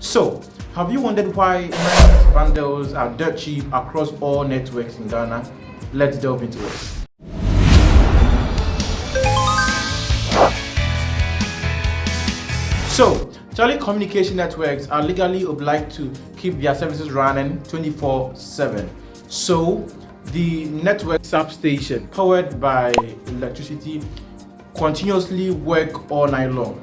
So, have you wondered why night bundles are dirt cheap across all networks in Ghana? Let's delve into it. So, telecommunication networks are legally obliged to keep their services running 24/7. So, the network substation powered by electricity continuously work all night long.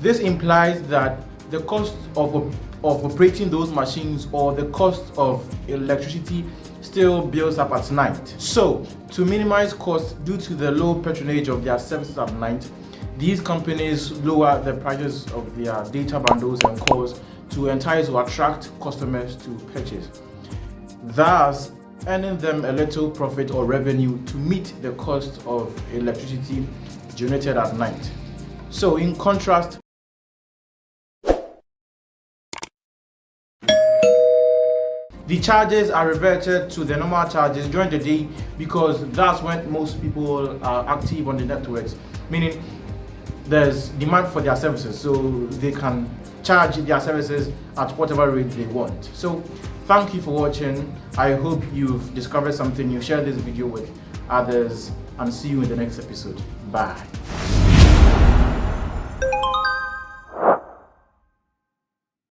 This implies that the cost of operating those machines or the cost of electricity still builds up at night. So, to minimize costs due to the low patronage of their services at night, these companies lower the prices of their data bundles and calls to entice or attract customers to purchase, thus earning them a little profit or revenue to meet the cost of electricity generated at night. So, in contrast, the charges are reverted to the normal charges during the day because that's when most people are active on the networks, meaning there's demand for their services, so they can charge their services at whatever rate they want. So thank you for watching. I hope you've discovered something new. Share this video with others and see you in the next episode. Bye.